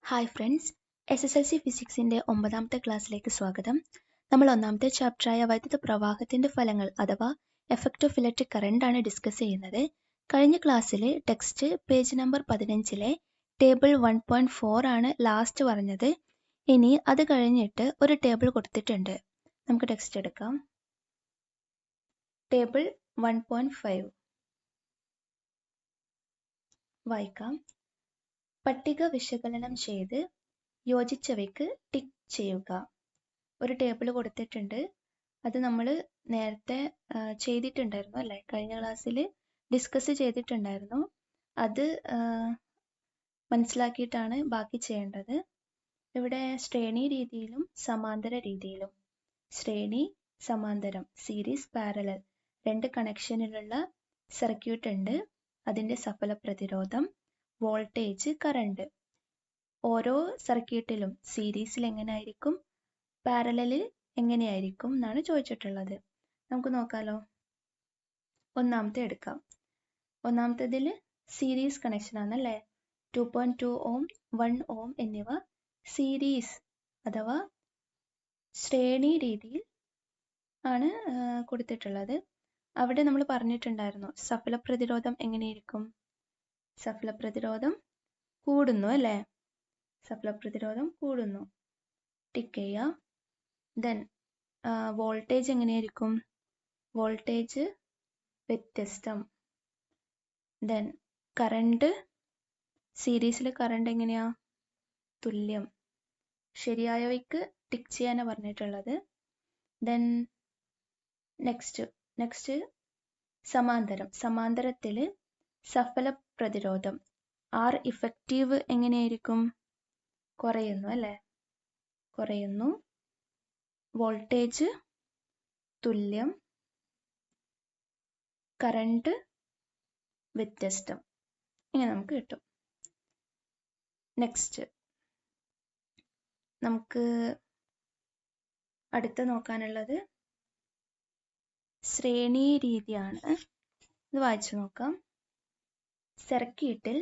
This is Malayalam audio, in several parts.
ഹായ് ഫ്രണ്ട്സ്, SSLC ഫിസിക്സിൻ്റെ 9ാമത്തെ ക്ലാസ്സിലേക്ക് സ്വാഗതം. നമ്മൾ 1ാമത്തെ ചാപ്റ്ററായ വൈദ്യുത പ്രവാഹത്തിൻ്റെ ഫലങ്ങൾ അഥവാ എഫക്റ്റ് ഓഫ് ഇലക്ട്രിക് കറണ്ട് ആണ് ഡിസ്കസ് ചെയ്യുന്നത്. കഴിഞ്ഞ ക്ലാസ്സിൽ ടെക്സ്റ്റ് പേജ് നമ്പർ 15-ലെ ടേബിൾ 1.4 ആണ് ലാസ്റ്റ് പറഞ്ഞത്. ഇനി അത് കഴിഞ്ഞിട്ട് ഒരു ടേബിൾ കൊടുത്തിട്ടുണ്ട്. നമുക്ക് ടെക്സ്റ്റ് എടുക്കാം. ടേബിൾ 1.5 വായിക്കാം. പട്ടിക വിശകലനം ചെയ്ത് യോജിച്ചവയ്ക്ക് ടിക്ക് ചെയ്യുക. ഒരു ടേബിൾ കൊടുത്തിട്ടുണ്ട്. അത് നമ്മൾ നേരത്തെ ചെയ്തിട്ടുണ്ടായിരുന്നു അല്ലേ? കഴിഞ്ഞ ക്ലാസ്സിൽ ഡിസ്കസ് ചെയ്തിട്ടുണ്ടായിരുന്നു. അത് മനസ്സിലാക്കിയിട്ടാണ് ബാക്കി ചെയ്യേണ്ടത്. ഇവിടെ ശ്രേണി രീതിയിലും സമാന്തര രീതിയിലും, ശ്രേണി സമാന്തരം സീരീസ് പാരലൽ രണ്ട് കണക്ഷനിലുള്ള സർക്യൂട്ട് ഉണ്ട്. അതിൻ്റെ സഫല പ്രതിരോധം, വോൾട്ടേജ്, കറണ്ട് ഓരോ സർക്യൂട്ടിലും സീരീസിൽ എങ്ങനെയായിരിക്കും, പാരലലിൽ എങ്ങനെയായിരിക്കും എന്നാണ് ചോദിച്ചിട്ടുള്ളത്. നമുക്ക് നോക്കാലോ. ഒന്നാമത്തെ എടുക്കാം. ഒന്നാമത്തേതിൽ സീരീസ് കണക്ഷൻ ആണല്ലേ. 2.2 ഓം 1 ഓം എന്നിവ സീരീസ് അഥവാ ശ്രേണി രീതിയിൽ ആണ് കൊടുത്തിട്ടുള്ളത്. അവിടെ നമ്മൾ പറഞ്ഞിട്ടുണ്ടായിരുന്നു സഫല പ്രതിരോധം എങ്ങനെയായിരിക്കും. സഫല പ്രതിരോധം കൂടുന്നു അല്ലേ. സഫല പ്രതിരോധം കൂടുന്നു. ടിക്ക് ചെയ്യാം. ദെൻ വോൾട്ടേജ് എങ്ങനെയായിരിക്കും. വോൾട്ടേജ് വ്യത്യസ്തം. ദെൻ കറണ്ട്, സീരീസിൽ കറണ്ട് എങ്ങനെയാ, തുല്യം. ശരിയായവയ്ക്ക് ടിക്ക് ചെയ്യാനാണ് പറഞ്ഞിട്ടുള്ളത്. Then next സമാന്തരം. സമാന്തരത്തിൽ സഫല പ്രതിരോധം ആർ ഇഫക്റ്റീവ് എങ്ങനെയായിരിക്കും, കുറയുന്നു അല്ലേ, കുറയുന്നു. വോൾട്ടേജ് തുല്യം, കറണ്ട് വ്യത്യസ്തം. ഇങ്ങനെ നമുക്ക് കിട്ടും. നെക്സ്റ്റ് നമുക്ക് അടുത്ത നോക്കാനുള്ളത് ശ്രേണി രീതിയാണ്. ഇത് വായിച്ചു നോക്കാം. സർക്യൂട്ടിൽ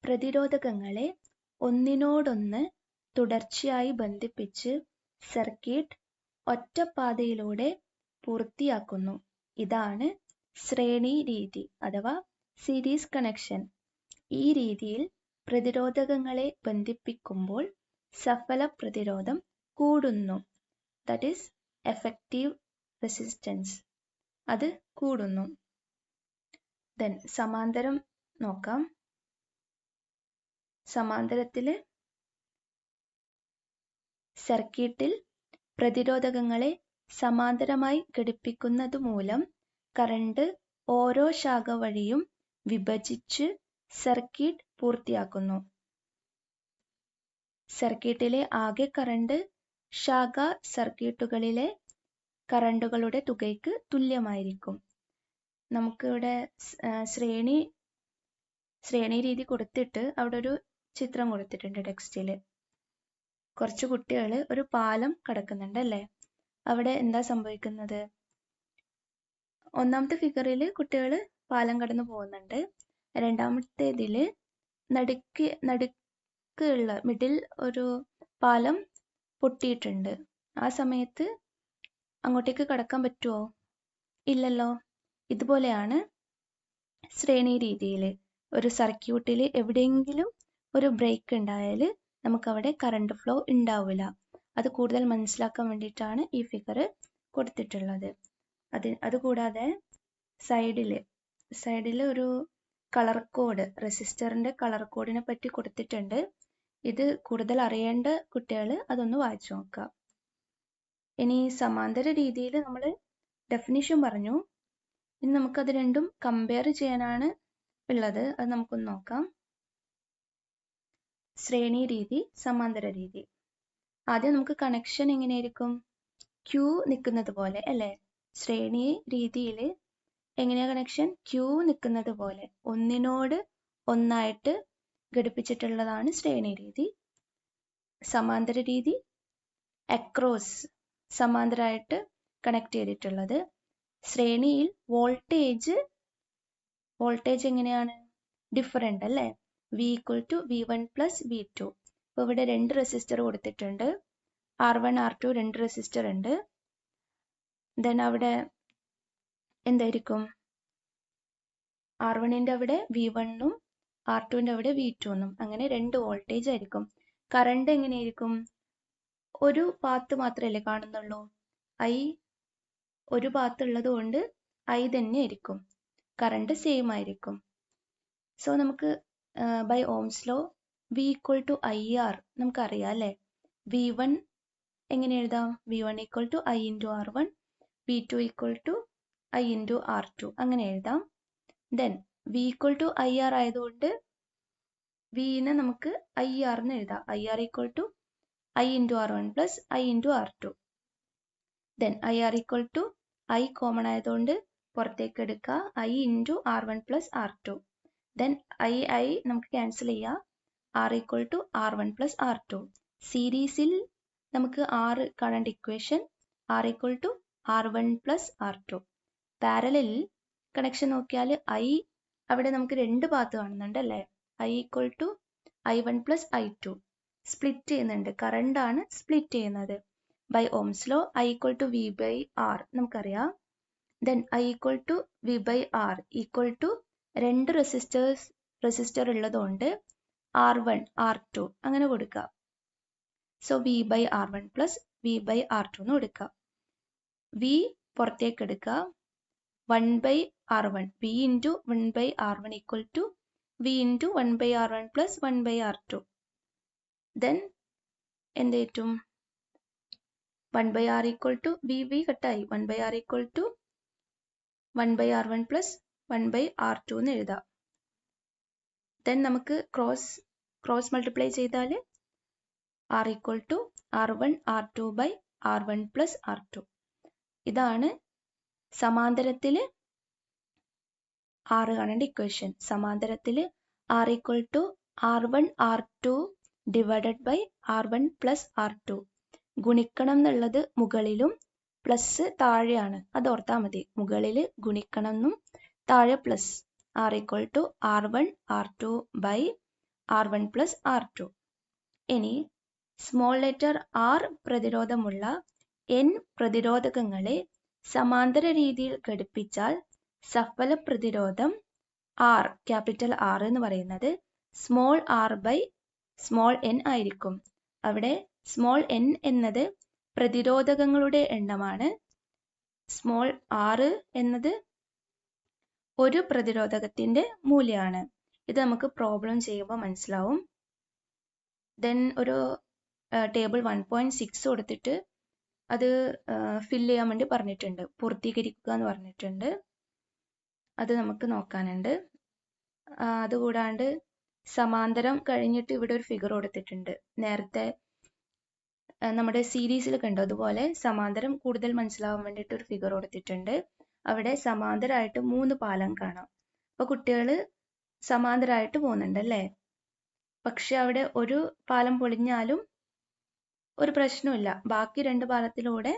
പ്രതിരോധകങ്ങളെ ഒന്നിനോടൊന്ന് തുടർച്ചയായി ബന്ധിപ്പിച്ച് സർക്യൂട്ട് ഒറ്റപ്പാതയിലൂടെ പൂർത്തിയാക്കുന്നു. ഇതാണ് ശ്രേണി രീതി അഥവാ സീരീസ് കണക്ഷൻ. ഈ രീതിയിൽ പ്രതിരോധകങ്ങളെ ബന്ധിപ്പിക്കുമ്പോൾ സഫല പ്രതിരോധം കൂടുന്നു. That is effective resistance. അത് കൂടുന്നു. ദെൻ സമാന്തരം നോക്കാം. സമാന്തരത്തിൽ സർക്യൂട്ടിൽ പ്രതിരോധകങ്ങളെ സമാന്തരമായി ഘടിപ്പിക്കുന്നത് മൂലം കറണ്ട് ഓരോ ശാഖ വഴിയും വിഭജിച്ച് സർക്യൂട്ട് പൂർത്തിയാക്കുന്നു. സർക്യൂട്ടിലെ ആകെ കറണ്ട് ശാഖ സർക്യൂട്ടുകളിലെ കറണ്ടുകളുടെ തുകയ്ക്ക് തുല്യമായിരിക്കും. നമുക്കിവിടെ ശ്രേണി രീതി കൊടുത്തിട്ട് അവിടെ ഒരു ചിത്രം കൊടുത്തിട്ടുണ്ട് ടെക്സ്റ്റിൽ. കുറച്ച് കുട്ടികൾ ഒരു പാലം കടക്കുന്നുണ്ട് അല്ലേ. അവിടെ എന്താ സംഭവിക്കുന്നത്. ഒന്നാമത്തെ ഫിഗറിൽ കുട്ടികൾ പാലം കടന്നു പോകുന്നുണ്ട്. രണ്ടാമത്തേതിൽ നടുക്കുള്ള മിഡിൽ ഒരു പാലം പൊട്ടിയിട്ടുണ്ട്. ആ സമയത്ത് അങ്ങോട്ടേക്ക് കടക്കാൻ പറ്റുമോ, ഇല്ലല്ലോ. ഇതുപോലെയാണ് ശ്രേണി രീതിയിൽ ഒരു സർക്യൂട്ടിൽ എവിടെയെങ്കിലും ഒരു ബ്രേക്ക് ഉണ്ടായാൽ നമുക്കവിടെ കറണ്ട് ഫ്ലോ ഉണ്ടാവില്ല. അത് കൂടുതൽ മനസ്സിലാക്കാൻ വേണ്ടിയിട്ടാണ് ഈ ഫിഗർ കൊടുത്തിട്ടുള്ളത്. അതുകൂടാതെ സൈഡിൽ ഒരു കളർ കോഡ്, റെസിസ്റ്ററിൻ്റെ കളർ കോഡിനെ പറ്റി കൊടുത്തിട്ടുണ്ട്. ഇത് കൂടുതൽ അറിയേണ്ട കുട്ടികൾ അതൊന്ന് വായിച്ചു നോക്കാം. ഇനി സമാന്തര രീതിയിൽ നമ്മൾ ഡെഫിനിഷൻ പറഞ്ഞു. ഇനി നമുക്കത് രണ്ടും കമ്പയർ ചെയ്യാനാണ് ഉള്ളത്. അത് നമുക്കൊന്ന് നോക്കാം. ശ്രേണി രീതി, സമാന്തര രീതി. ആദ്യം നമുക്ക് കണക്ഷൻ എങ്ങനെയായിരിക്കും, ക്യൂ നിൽക്കുന്നത് പോലെ അല്ലേ. ശ്രേണി രീതിയിൽ എങ്ങനെയാ കണക്ഷൻ, ക്യൂ നിൽക്കുന്നത് പോലെ ഒന്നിനോട് ഒന്നായിട്ട് ഘടിപ്പിച്ചിട്ടുള്ളതാണ് ശ്രേണി രീതി. സമാന്തര രീതി അക്രോസ് സമാന്തരമായിട്ട് കണക്ട് ചെയ്തിട്ടുള്ളത്. ശ്രേണിയിൽ വോൾട്ടേജ് എങ്ങനെയാണ്, ഡിഫറെൻ്റ് അല്ലേ. V = V1 + V2. അപ്പോൾ ഇവിടെ 2 റെസിസ്റ്റർ കൊടുത്തിട്ടുണ്ട്. R1 R2 2 റെസിസ്റ്റർ ഉണ്ട്. ദെൻ അവിടെ എന്തായിരിക്കും? R1ൻ്റെ അവിടെ V1ഉം R2ൻ്റെ അവിടെ V2ഉം, അങ്ങനെ 2 വോൾട്ടേജ് ആയിരിക്കും. കറണ്ട് എങ്ങനെയായിരിക്കും? ഒരു പാത്ത് മാത്രമല്ലേ കാണുന്നുള്ളൂ. I ഒരു പാത്ത് ഉള്ളത് കൊണ്ട് I തന്നെ ആയിരിക്കും. കറണ്ട് സെയിം ആയിരിക്കും. സോ നമുക്ക് by Ohm's law V = IR നമുക്കറിയാം അല്ലേ. V1 എങ്ങനെ എഴുതാം? V1 = I × R1, V2 = I × R2 അങ്ങനെ എഴുതാം. ദെൻ V = IR ആയതുകൊണ്ട് Vനെ നമുക്ക് IR എന്ന് എഴുതാം. IR = I × R1 + I × R2. Then IR = I common ആയതുകൊണ്ട് പുറത്തേക്ക് എടുക്കുക, I × R1 + R2. Then I നമുക്ക് ക്യാൻസൽ ചെയ്യാം. R = R1 + R2. സീരീസിൽ നമുക്ക് R കാണേണ്ട ഇക്വേഷൻ R = R1 + R2. പാരലലിൽ കണക്ഷൻ നോക്കിയാൽ I അവിടെ നമുക്ക് 2 പാത്ത് കാണുന്നുണ്ട് അല്ലേ. I = I1 + I2. സ്പ്ലിറ്റ് ചെയ്യുന്നുണ്ട്. കറണ്ടാണ് സ്പ്ലിറ്റ് ചെയ്യുന്നത്. By Ohm's law I = V/R നമുക്കറിയാം. ദെൻ I = V/R = 2 റെസിസ്റ്റർ ഉള്ളതുകൊണ്ട് R1 R2 അങ്ങനെ കൊടുക്കുക. സോ V/R1 + V/R2 എന്ന് കൊടുക്കുക. V പുറത്തേക്ക് എടുക്കുക, 1/R1 V × 1/R1 = V × 1/R1 + 1/R2. Then എന്ത് കിട്ടും? 1/R = V കട്ടായി. 1/R = 1/R1 + 1/R2 എന്ന് എഴുതാം. ദെൻ നമുക്ക് ക്രോസ് മൾട്ടിപ്ലൈ ചെയ്താൽ R = R1 R2/R1 + R2. ഇതാണ് സമാന്തരത്തിൽ R കാണേണ്ട equation. സമാന്തരത്തിൽ R = R1 R2 / R1 + R2. ഗുണിക്കണം എന്നുള്ളത് മുകളിലും പ്ലസ് താഴെയാണ്, അത് ഓർത്താൽ മതി. മുകളിൽ ഗുണിക്കണം എന്നും താഴെ plus. R = R1 R2 / R1 + R2. ഇനി സ്മോൾ ലെറ്റർ R പ്രതിരോധമുള്ള N പ്രതിരോധകങ്ങളെ സമാന്തര രീതിയിൽ ഘടിപ്പിച്ചാൽ സഫല പ്രതിരോധം R, ക്യാപിറ്റൽ R എന്ന് പറയുന്നത് സ്മോൾ r/സ്മോൾ n ആയിരിക്കും. അവിടെ സ്മോൾ n എന്നത് പ്രതിരോധകങ്ങളുടെ എണ്ണമാണ്. സ്മോൾ r എന്നത് ഒരു പ്രതിരോധകത്തിന്റെ മൂല്യമാണ്. ഇത് നമുക്ക് പ്രോബ്ലം ചെയ്യുമ്പോൾ മനസ്സിലാവും. ദെൻ ഒരു ടേബിൾ 1.6 കൊടുത്തിട്ട് അത് ഫില്ല് ചെയ്യാൻ വേണ്ടി പറഞ്ഞിട്ടുണ്ട്, പൂർത്തീകരിക്കുക എന്ന് പറഞ്ഞിട്ടുണ്ട്. അത് നമുക്ക് നോക്കാനുണ്ട്. അതുകൂടാണ്ട് സമാന്തരം കഴിഞ്ഞിട്ട് ഇവിടെ ഒരു ഫിഗർ കൊടുത്തിട്ടുണ്ട്. നേരത്തെ നമ്മുടെ സീരീസിൽ കണ്ടോ അതുപോലെ സമാന്തരം കൂടുതൽ മനസ്സിലാവാൻ വേണ്ടിയിട്ട് ഒരു ഫിഗർ കൊടുത്തിട്ടുണ്ട്. അവിടെ സമാന്തരമായിട്ട് 3 പാലം കാണാം. അപ്പോൾ കുട്ടികൾ സമാന്തരമായിട്ട് പോകുന്നുണ്ട് അല്ലേ. പക്ഷെ അവിടെ ഒരു പാലം പൊളിഞ്ഞാലും ഒരു പ്രശ്നമില്ല, ബാക്കി 2 പാലത്തിലൂടെ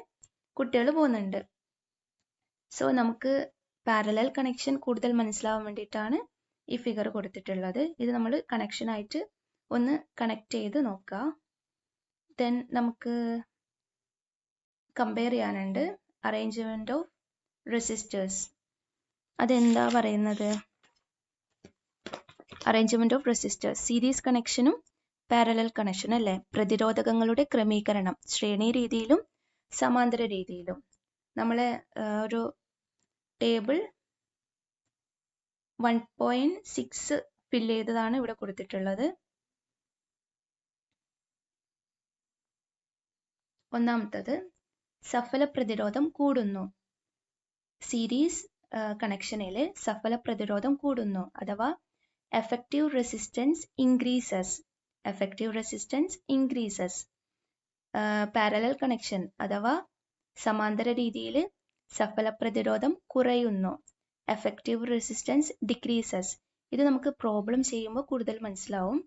കുട്ടികൾ പോകുന്നുണ്ട്. സോ നമുക്ക് പാരലൽ കണക്ഷൻ കൂടുതൽ മനസ്സിലാവാൻ വേണ്ടിയിട്ടാണ് ഈ ഫിഗർ കൊടുത്തിട്ടുള്ളത്. ഇത് നമ്മൾ കണക്ഷനായിട്ട് ഒന്ന് കണക്ട് ചെയ്ത് നോക്കാം. ദെൻ നമുക്ക് കമ്പയർ ചെയ്യാനുണ്ട് അറേഞ്ച്മെന്റ് ഓഫ് റെസിസ്റ്റേഴ്സ്. അതെന്താ പറയുന്നത്? അറേഞ്ച്മെന്റ് ഓഫ് റെസിസ്റ്റേഴ്സ്, സീരീസ് കണക്ഷനും പാരലൽ കണക്ഷനും അല്ലേ. പ്രതിരോധകങ്ങളുടെ ക്രമീകരണം ശ്രേണി രീതിയിലും സമാന്തര രീതിയിലും. നമ്മളെ ഒരു ടേബിൾ 1.6 ഫില്ല് ചെയ്തതാണ് ഇവിടെ കൊടുത്തിട്ടുള്ളത്. ഒന്നാമത്തത് സഫല പ്രതിരോധം കൂടുന്നു. സീരീസ് കണക്ഷനിൽ സഫല പ്രതിരോധം കൂടുന്നു അഥവാ effective resistance increases. Effective resistance increases. Parallel connection അഥവാ സമാന്തര രീതിയിൽ സഫല പ്രതിരോധം കുറയുന്നു. Effective resistance decreases. ഇത് നമുക്ക് പ്രോബ്ലം ചെയ്യുമ്പോൾ കൂടുതൽ മനസ്സിലാവും.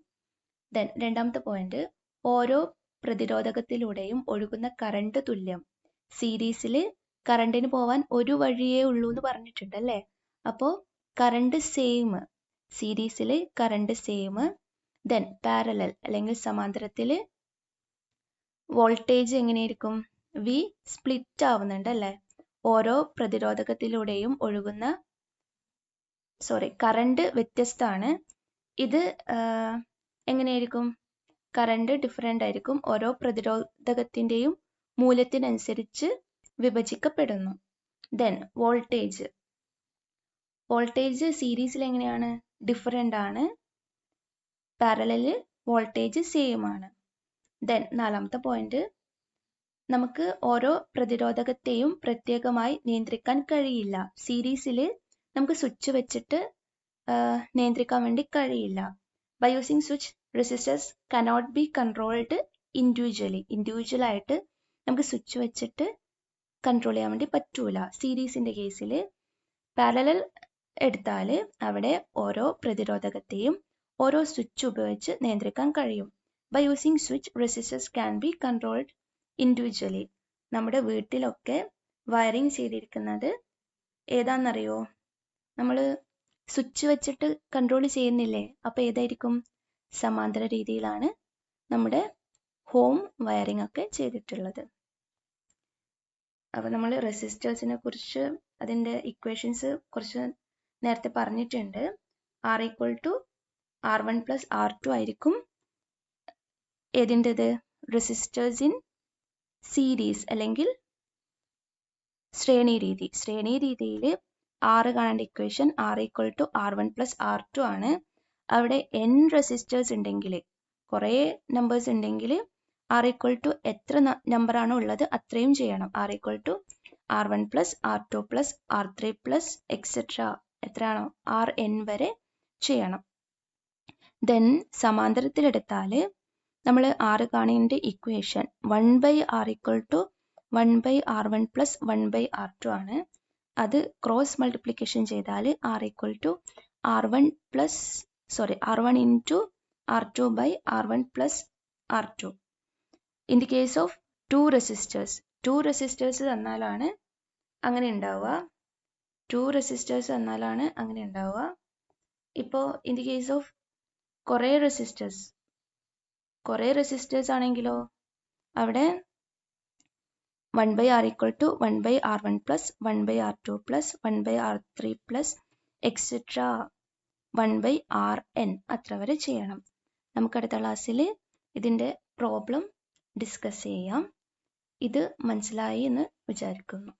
ദെൻ രണ്ടാമത്തെ പോയിന്റ്, ഓരോ പ്രതിരോധകത്തിലൂടെയും ഒഴുകുന്ന കറണ്ട് തുല്യം. സീരീസിൽ കറണ്ടിന് പോവാൻ ഒരു വഴിയേ ഉള്ളൂ എന്ന് പറഞ്ഞിട്ടുണ്ട് അല്ലേ. അപ്പോൾ കറണ്ട് സെയിം, സീരീസിൽ കറണ്ട് സെയിം. ദെൻ പാരലൽ അല്ലെങ്കിൽ സമാന്തരത്തിൽ വോൾട്ടേജ് എങ്ങനെയായിരിക്കും? വി സ്പ്ലിറ്റ് ആവുന്നുണ്ട് അല്ലേ? ഓരോ പ്രതിരോധകത്തിലൂടെയും ഒഴുകുന്ന കറണ്ട് വ്യത്യസ്തമാണ്. ഇത് എങ്ങനെയായിരിക്കും? കറണ്ട് ഡിഫറെൻ്റ് ആയിരിക്കും. ഓരോ പ്രതിരോധകത്തിൻ്റെയും മൂല്യത്തിനനുസരിച്ച് വിഭജിക്കപ്പെടുന്നു. ദെൻ വോൾട്ടേജ് സീരീസിൽ എങ്ങനെയാണ്? ഡിഫറെൻ്റ് ആണ്. പാരലല് വോൾട്ടേജ് സെയിം ആണ്. ദെൻ നാലാമത്തെ പോയിന്റ്, നമുക്ക് ഓരോ പ്രതിരോധകത്തെയും പ്രത്യേകമായി നിയന്ത്രിക്കാൻ കഴിയില്ല. സീരീസിൽ നമുക്ക് സ്വിച്ച് വെച്ചിട്ട് നിയന്ത്രിക്കാൻ വേണ്ടി കഴിയില്ല. By using switch resistors cannot be controlled individual ആയിട്ട് നമുക്ക് സ്വിച്ച് വെച്ചിട്ട് കൺട്രോൾ ചെയ്യാൻ വേണ്ടി പറ്റൂല. സീരീസിന്റെ കേസിൽ പാരലൽ എടുത്താൽ അവിടെ ഓരോ പ്രതിരോധകത്തെയും ഓരോ സ്വിച്ച് ഉപയോഗിച്ച് നിയന്ത്രിക്കാൻ കഴിയും. By using switch resistors can be controlled individually. നമ്മുടെ വീട്ടിലൊക്കെ വയറിങ് ചെയ്തിരിക്കുന്നത് ഏതാണെന്നറിയോ? നമ്മൾ സ്വിച്ച് വെച്ചിട്ട് കൺട്രോൾ ചെയ്യുന്നില്ലേ? അപ്പോൾ ഏതായിരിക്കും? സമാന്തര രീതിയിലാണ് നമ്മുടെ ഹോം വയറിംഗ് ഒക്കെ ചെയ്തിട്ടുള്ളത്. അപ്പോൾ നമ്മൾ റെസിസ്റ്റേഴ്സിനെ കുറിച്ച് അതിൻ്റെ ഇക്വേഷൻസ് കുറച്ച് നേരത്തെ പറഞ്ഞിട്ടുണ്ട്. R=R1+R2 ആയിരിക്കും ഏതിൻ്റെത്? റെസിസ്റ്റേഴ്സ് ഇൻ സീരീസ് അല്ലെങ്കിൽ ശ്രേണി രീതിയിൽ R കാണേണ്ട ഇക്വേഷൻ R=R1+R2 ആണ്. അവിടെ n റെസിസ്റ്റേഴ്സ് ഉണ്ടെങ്കിൽ, കുറേ നമ്പേഴ്സ് ഉണ്ടെങ്കിൽ R= എത്ര നമ്പറാണോ ഉള്ളത് അത്രയും ചെയ്യണം. R=R1+R2+R3+ എക്സെട്ര എത്രയാണോ Rn വരെ ചെയ്യണം. ദെൻ സമാന്തരത്തിലെടുത്താൽ നമ്മൾ R കാണേണ്ട ഇക്വേഷൻ 1/R=1/R1+1/R2 ആണ്. അത് ക്രോസ് മൾട്ടിപ്ലിക്കേഷൻ ചെയ്താൽ R1/R2/R1+R2. In the case of two resistors തന്നാലാണ് അങ്ങനെ ഉണ്ടാവുക. ഇപ്പോൾ ഇൻ ദി കേസ് ഓഫ് കുറേ റെസിസ്റ്റേഴ്സ് ആണെങ്കിലോ അവിടെ 1/R=1/R1+1/R2+1/R3+ എക്സെട്ര 1/Rn അത്ര വരെ ചെയ്യണം. നമുക്ക് അടുത്ത ക്ലാസ്സിൽ ഇതിൻ്റെ പ്രോബ്ലം ഡിസ്കസ് ചെയ്യാം. ഇത് മനസ്സിലായി എന്ന് വിചാരിക്കുന്നു.